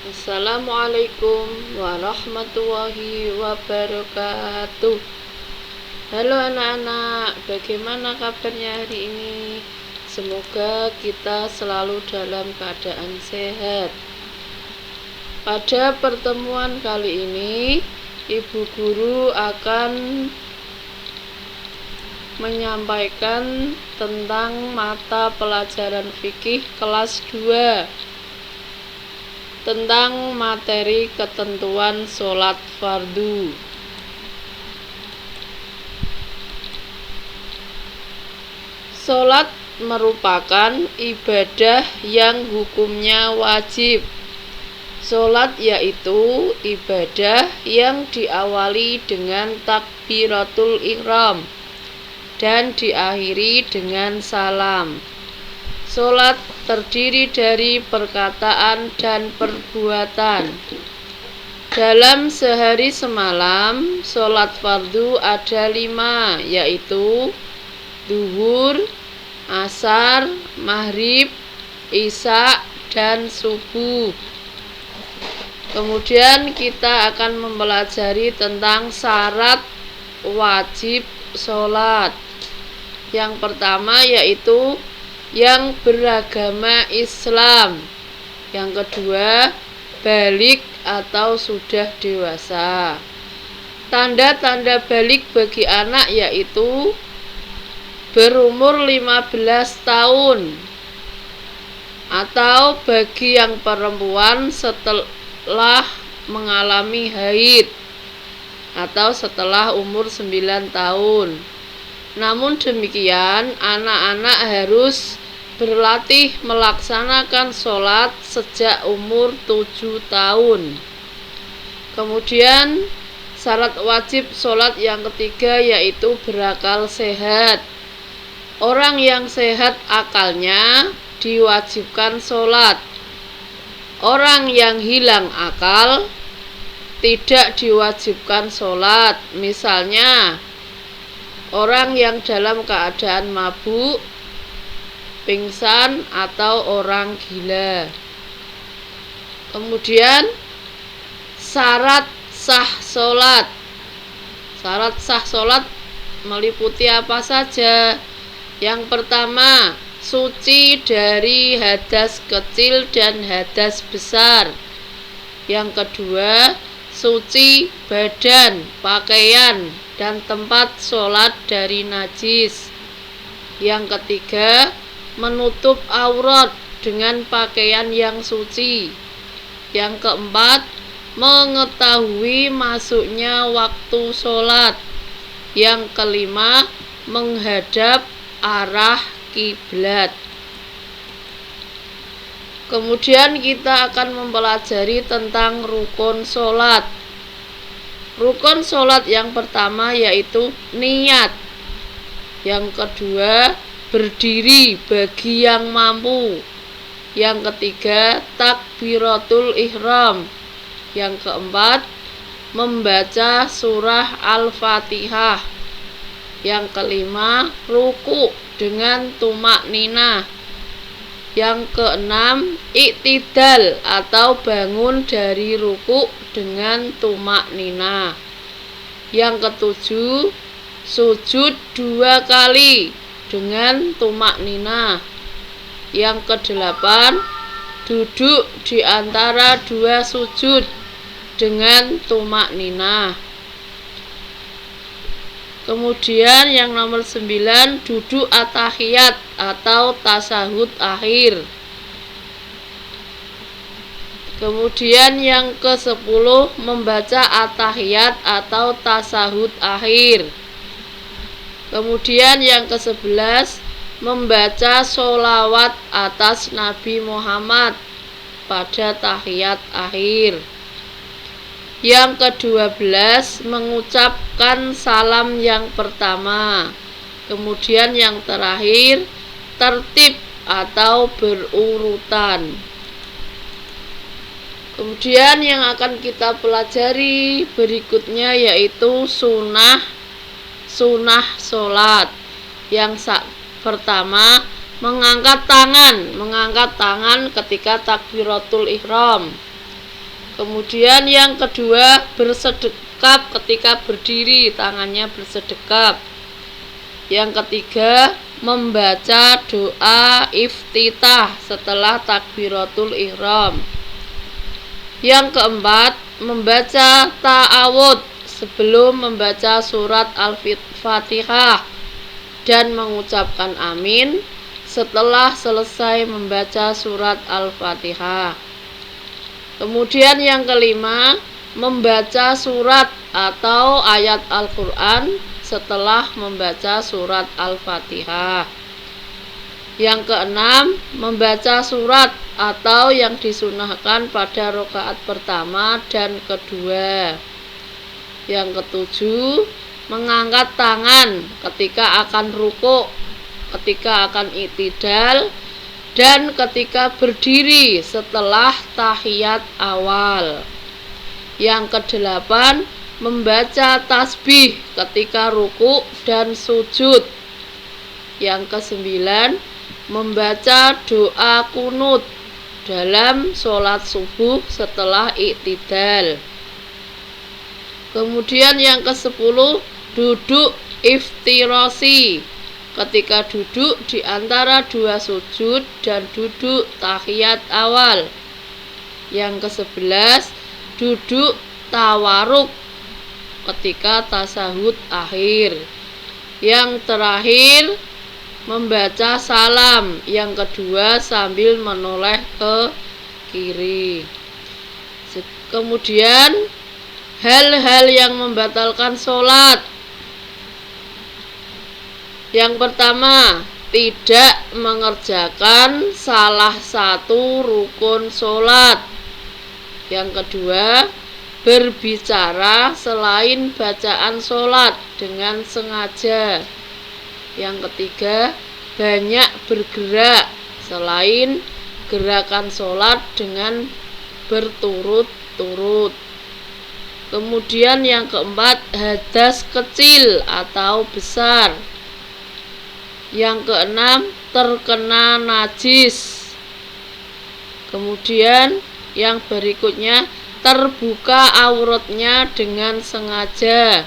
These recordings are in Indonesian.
Assalamualaikum warahmatullahi wabarakatuh. Halo anak-anak, bagaimana kabarnya hari ini? Semoga kita selalu dalam keadaan sehat. Pada pertemuan kali ini, Ibu Guru akan menyampaikan tentang mata pelajaran fikih kelas 2 tentang materi ketentuan sholat fardu. Sholat merupakan ibadah yang hukumnya wajib. Sholat yaitu ibadah yang diawali dengan takbiratul ihram dan diakhiri dengan salam. Sholat terdiri dari perkataan dan perbuatan. Dalam sehari semalam, sholat fardu ada 5, yaitu zuhur, asar, maghrib, isya, dan subuh. Kemudian kita akan mempelajari tentang syarat wajib sholat. Yang pertama yaitu yang beragama Islam. Yang kedua, balik atau sudah dewasa. Tanda-tanda balik bagi anak yaitu berumur 15 tahun, atau bagi yang perempuan setelah mengalami haid atau setelah umur 9 tahun. Namun demikian, anak-anak harus berlatih melaksanakan sholat sejak umur 7 tahun. Kemudian syarat wajib sholat yang ketiga yaitu berakal sehat. Orang yang sehat akalnya diwajibkan sholat. Orang yang hilang akal tidak diwajibkan sholat. Misalnya orang yang dalam keadaan mabuk, pingsan, atau orang gila. Kemudian syarat sah sholat. Syarat sah sholat meliputi apa saja? Yang pertama, suci dari hadas kecil dan hadas besar. Yang kedua, suci badan, pakaian, dan tempat sholat dari najis. Yang ketiga, menutup aurat dengan pakaian yang suci. Yang keempat, mengetahui masuknya waktu sholat. Yang kelima, menghadap arah kiblat. Kemudian kita akan mempelajari tentang rukun sholat. Rukun sholat yang pertama yaitu niat. Yang kedua, berdiri bagi yang mampu. Yang ketiga, takbiratul ihram. Yang keempat, membaca surah Al-Fatihah. Yang kelima, ruku dengan tumak ninah. Yang keenam, iktidal atau bangun dari ruku dengan tumak ninah. Yang ketujuh, sujud 2 kali dengan tumak ninah. Yang kedelapan, duduk di antara 2 sujud dengan tumak ninah. Kemudian yang nomor 9, duduk at-tahiyat atau tasahud akhir. Kemudian yang ke-10, membaca at-tahiyat atau tasahud akhir. Kemudian yang ke-11, membaca sholawat atas Nabi Muhammad pada tahiyat akhir. Yang ke-12, mengucapkan salam yang pertama. Kemudian yang terakhir, tertib atau berurutan. Kemudian yang akan kita pelajari berikutnya yaitu sunnah sholat. Yang pertama, mengangkat tangan ketika takbiratul ihram. Kemudian yang kedua, bersedekap ketika berdiri, tangannya bersedekap. Yang ketiga, membaca doa iftitah setelah takbiratul ihram. Yang keempat, membaca ta'awud sebelum membaca surat Al-Fatihah dan mengucapkan amin setelah selesai membaca surat Al-Fatihah. Kemudian yang kelima, membaca surat atau ayat Al-Quran setelah membaca surat Al-Fatihah. Yang keenam, membaca surat atau yang disunahkan pada rakaat pertama dan kedua. Yang ketujuh, mengangkat tangan ketika akan rukuk, ketika akan i'tidal, dan ketika berdiri setelah tahiyat awal. Yang kedelapan, membaca tasbih ketika rukuk dan sujud. Yang kesembilan, membaca doa kunut dalam sholat subuh setelah i'tidal. Kemudian yang kesepuluh, duduk iftirasi ketika duduk di antara dua sujud dan duduk tahiyat awal. Yang ke-11, duduk tawaruk ketika tasahud akhir. Yang terakhir, membaca salam yang kedua sambil menoleh ke kiri. Kemudian hal-hal yang membatalkan sholat. Yang pertama, tidak mengerjakan salah satu rukun sholat. Yang kedua, berbicara selain bacaan sholat dengan sengaja. Yang ketiga, banyak bergerak selain gerakan sholat dengan berturut-turut. Kemudian yang keempat, hadas kecil atau besar. Yang keenam, terkena najis. Kemudian yang berikutnya, terbuka auratnya dengan sengaja.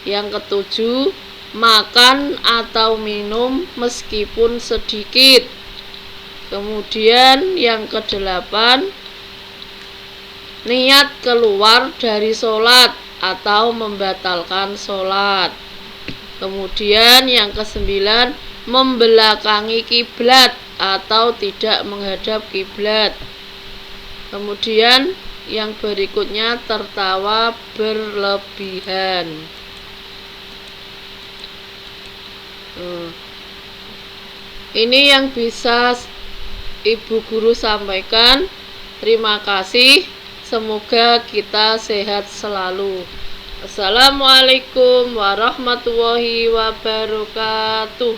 Yang ketujuh, makan atau minum meskipun sedikit. Kemudian yang kedelapan, niat keluar dari sholat atau membatalkan sholat. Kemudian yang kesembilan, membelakangi kiblat atau tidak menghadap kiblat. Kemudian yang berikutnya, tertawa berlebihan. Ini yang bisa Ibu Guru sampaikan. Terima kasih. Semoga kita sehat selalu. Assalamualaikum warahmatullahi wabarakatuh.